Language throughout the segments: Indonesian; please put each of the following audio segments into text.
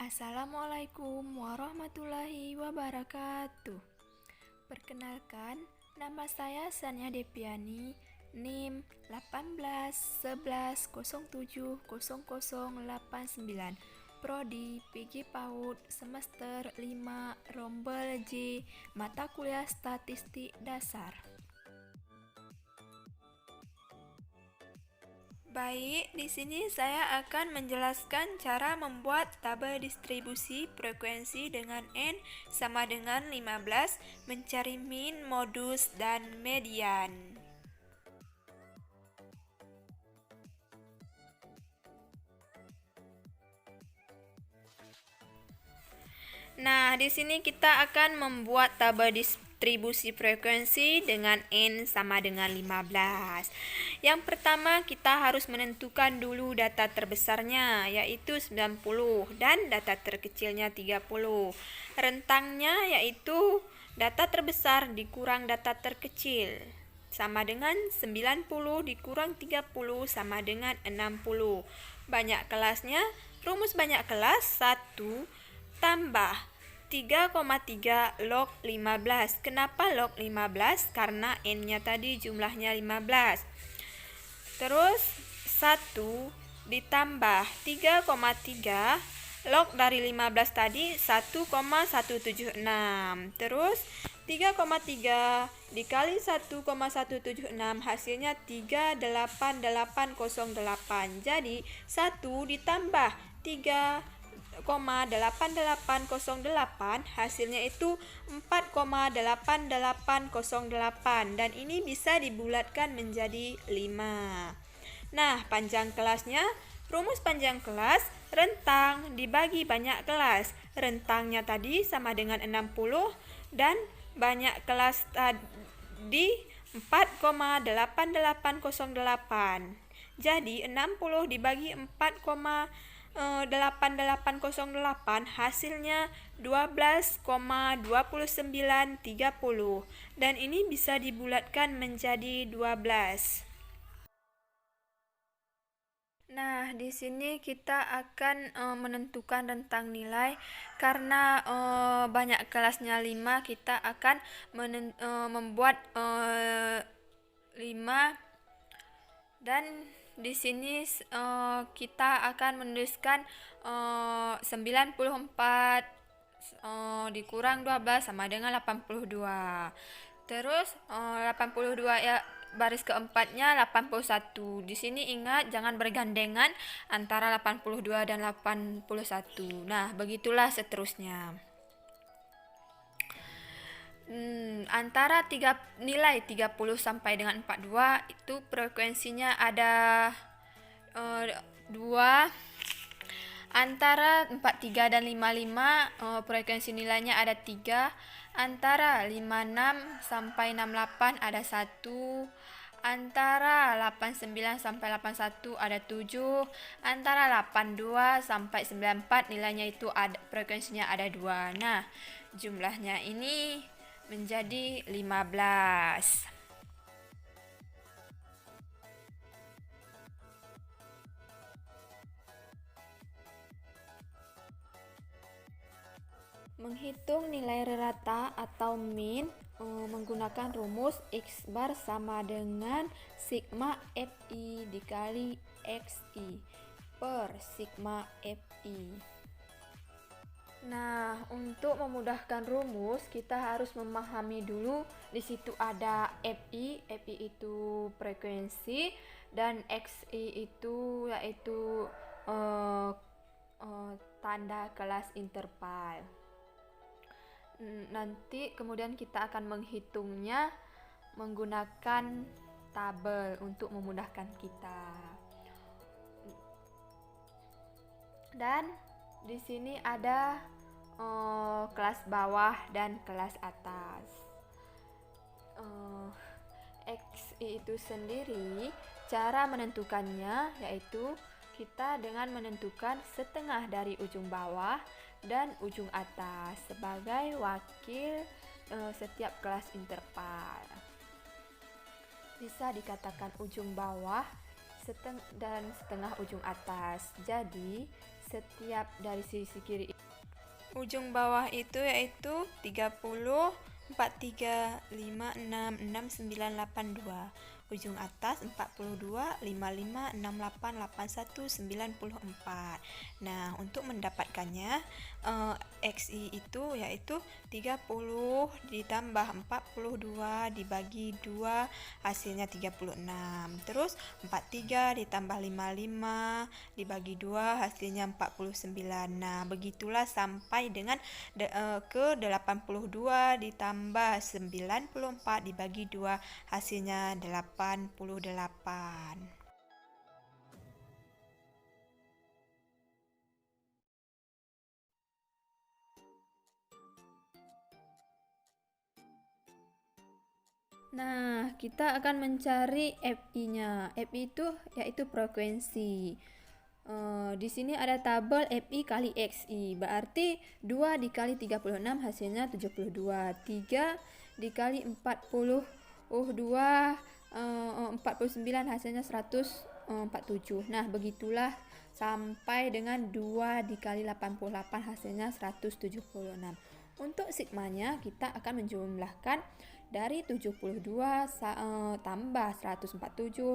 Assalamualaikum warahmatullahi wabarakatuh. Perkenalkan, nama saya Sania Depiani, NIM 1811070089, Prodi PG PAUD semester 5 Rombel J, mata kuliah Statistik Dasar. Baik, di sini saya akan menjelaskan cara membuat tabel distribusi frekuensi dengan N sama dengan 15, mencari min, modus, dan median. Nah, di sini kita akan membuat tabel distribusi frekuensi dengan N sama dengan 15. Yang pertama, kita harus menentukan dulu data terbesarnya, yaitu 90, dan data terkecilnya 30. Rentangnya yaitu data terbesar dikurang data terkecil, sama dengan 90 dikurang 30 sama dengan 60. Banyak kelasnya, rumus banyak kelas 1 tambah 3,3 log 15. Kenapa log 15? Karena N-nya tadi jumlahnya 15. Terus 1 ditambah 3,3 log dari 15 tadi 1,176. Terus 3,3 dikali 1,176 hasilnya 38808. Jadi 1 ditambah 3,8808 hasilnya itu 4,8808, dan ini bisa dibulatkan menjadi 5. Nah, panjang kelasnya, rumus panjang kelas rentang dibagi banyak kelas. Rentangnya tadi sama dengan 60 dan banyak kelas tadi 4,8808. Jadi 60 dibagi 4,8808 hasilnya 12,2930, dan ini bisa dibulatkan menjadi 12. Nah, di sini kita akan menentukan rentang nilai. Karena banyak kelasnya 5, kita akan membuat 5, dan di sini kita akan menuliskan 94 dikurang 12 sama dengan 82. Terus 82 ya, baris keempatnya 81. Di sini ingat jangan bergandengan antara 82 dan 81. Nah, begitulah seterusnya. Antara nilai 30 sampai dengan 42 itu frekuensinya ada 2. Antara 43 dan 55 frekuensi nilainya ada 3. Antara 56 sampai 68 ada 1. Antara 89 sampai 81 ada 7. Antara 82 sampai 94 nilainya itu ada frekuensinya ada 2. Nah, jumlahnya ini menjadi 15. Menghitung nilai rata atau min menggunakan rumus X bar sama dengan sigma Fi dikali Xi per sigma Fi. Nah, untuk memudahkan rumus, kita harus memahami dulu di situ ada Fi itu frekuensi, dan Xi itu yaitu tanda kelas interval. Nanti kemudian kita akan menghitungnya menggunakan tabel untuk memudahkan kita. Dan di sini ada kelas bawah dan kelas atas. Xi itu sendiri cara menentukannya yaitu kita dengan menentukan setengah dari ujung bawah dan ujung atas sebagai wakil setiap kelas interval. Bisa dikatakan ujung bawah dan setengah ujung atas. Jadi setiap dari sisi kiri. Ujung bawah itu yaitu 30, 4, 3, 5, 6, 6, 9, 8, 2. Ujung atas 42, 55, 68, 81, 94. Nah, untuk mendapatkannya XI itu yaitu 30 ditambah 42 dibagi 2 hasilnya 36. Terus 43 ditambah 55 dibagi 2 hasilnya 49. Nah, begitulah sampai dengan ke 82 ditambah 94 dibagi 2 hasilnya 88. Nah, kita akan mencari FI-nya. FI itu yaitu frekuensi. Di sini ada tabel FI kali XI, berarti 2 dikali 36 hasilnya 72, 3 dikali 42 49 hasilnya 147. Nah, begitulah sampai dengan 2 dikali 88 hasilnya 176. Untuk sigmanya kita akan menjumlahkan dari 72 tambah 147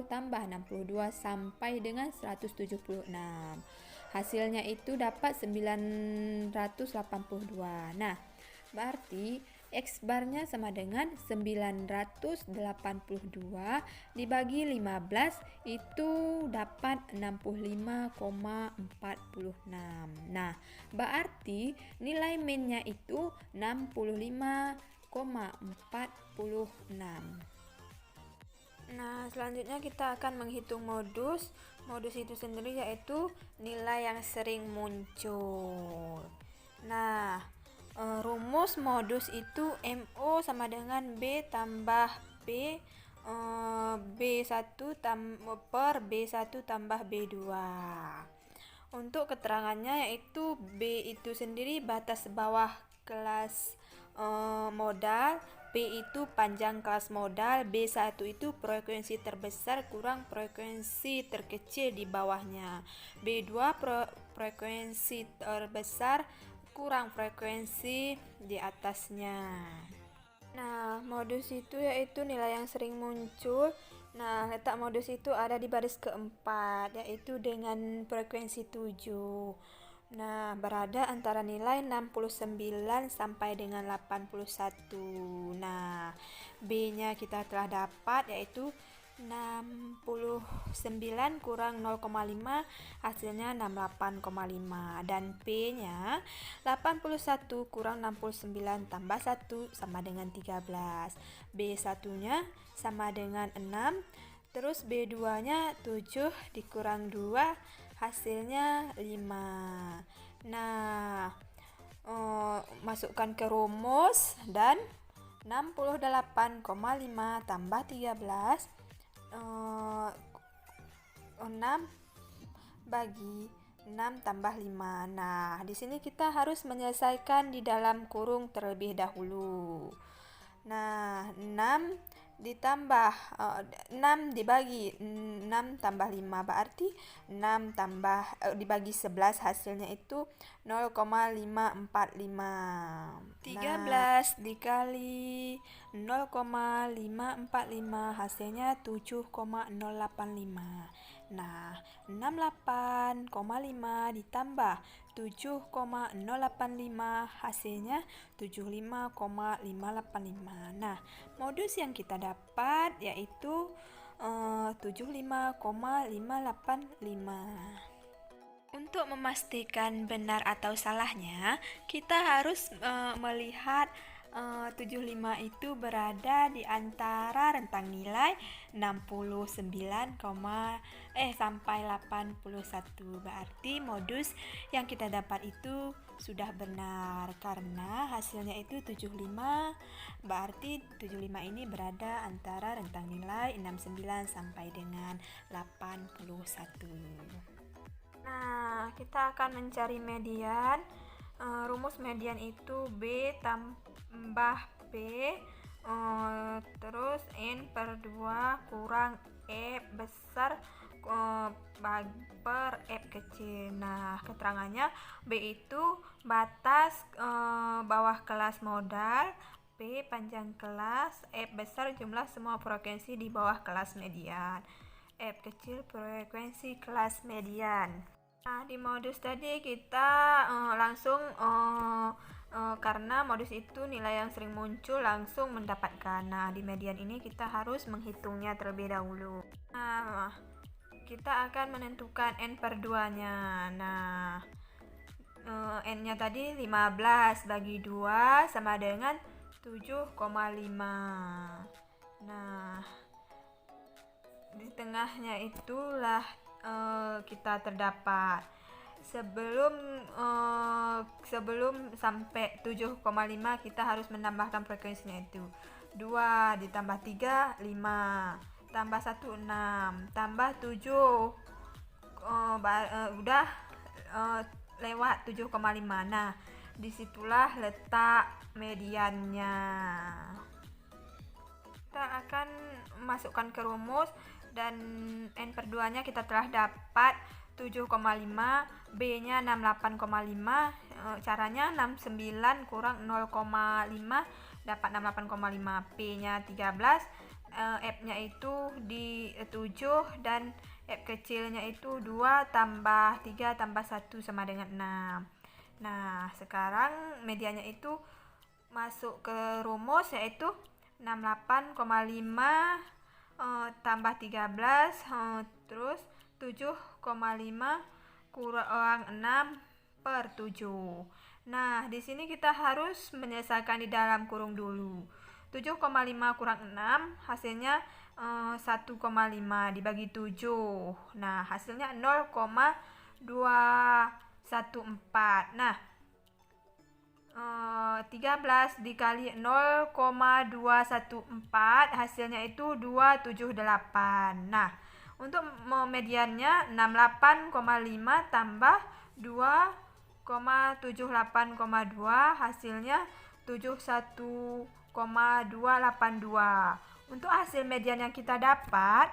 tambah 62 sampai dengan 176. Hasilnya itu dapat 982. Nah, berarti X barnya sama dengan 982 dibagi 15 itu dapat 65,46. Nah, berarti nilai min-nya itu 65,46. Nah, selanjutnya kita akan menghitung modus. Modus itu sendiri yaitu nilai yang sering muncul. Nah, rumus modus itu MO sama dengan B tambah B, B1 per B1 tambah B2. Untuk keterangannya yaitu B itu sendiri batas bawah kelas modal, B itu panjang kelas modal, B1 itu frekuensi terbesar kurang frekuensi terkecil di bawahnya, B2 frekuensi terbesar kurang frekuensi di atasnya. Nah, modus itu yaitu nilai yang sering muncul. Nah, letak modus itu ada di baris keempat, yaitu dengan frekuensi 7. Nah, berada antara nilai 69 sampai dengan 81. Nah, B-nya kita telah dapat yaitu 69 kurang 0,5 hasilnya 68,5, dan P-nya 81 kurang 69 tambah 1 sama dengan 13. B1-nya sama dengan 6, terus B2-nya 7 dikurang 2 hasilnya 5. Nah, masukkan ke rumus dan 68,5 tambah 13 6 bagi 6 tambah 5. Nah, di sini kita harus menyelesaikan di dalam kurung terlebih dahulu. Nah, 6 ditambah 6 dibagi 6 tambah 5 berarti 6 tambah dibagi 11 hasilnya itu 0,545. 13 dikali 0,545 hasilnya 7,085. Nah, 68,5 ditambah 7,085 hasilnya 75,585. Nah, modus yang kita dapat yaitu 75,585. Untuk memastikan benar atau salahnya, kita harus melihat 75 itu berada di antara rentang nilai 69, sampai 81. Berarti modus yang kita dapat itu sudah benar karena hasilnya itu 75. Berarti 75 ini berada antara rentang nilai 69 sampai dengan 81. Nah, kita akan mencari median. Rumus median itu B tambah P terus N per 2 kurang E besar per F kecil. Nah, keterangannya B itu batas bawah kelas modal, P panjang kelas, F besar jumlah semua frekuensi di bawah kelas median, F kecil frekuensi kelas median. Nah, di modus tadi kita langsung karena modus itu nilai yang sering muncul langsung mendapatkan. Nah, di median ini kita harus menghitungnya terlebih dahulu. Nah, kita akan menentukan N per 2-nya. Nah, N-nya tadi 15 bagi 2 sama dengan 7,5. Nah, di tengahnya itulah kita terdapat. Sebelum sampai 7,5 kita harus menambahkan frekuensinya itu 2 ditambah 3 5 tambah 1 6 tambah 7 udah lewat 7,5. Nah, disitulah letak mediannya. Kita akan masukkan ke rumus dan N per 2 nya kita telah dapat 7,5, B-nya 68,5. Caranya 69 kurang 0,5 dapat 68,5. P-nya 13, F-nya itu di 7 dan F kecilnya itu 2 tambah 3 tambah 1 sama dengan 6. Nah, sekarang mediannya itu masuk ke rumus yaitu 68,5 tambah 13 terus 7,5 kurang 6 per 7. Nah, di sini kita harus menyelesaikan di dalam kurung dulu. 7,5 kurang 6 hasilnya 1,5 dibagi 7. Nah, hasilnya 0,214. Nah, 13 dikali 0,214 hasilnya itu 278. Nah, untuk mediannya 68,5 tambah 2,78,2 hasilnya 71,282. Untuk hasil median yang kita dapat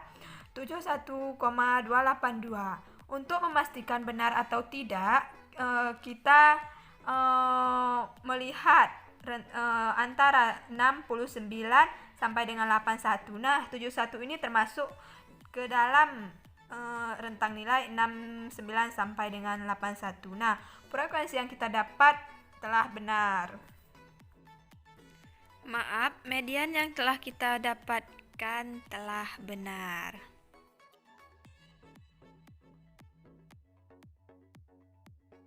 71,282. Untuk memastikan benar atau tidak, kita melihat antara 69 sampai dengan 81. Nah, 71 ini termasuk ke dalam rentang nilai 69 sampai dengan 81. Nah, frekuensi yang kita dapat telah benar. Maaf, median yang telah kita dapatkan telah benar.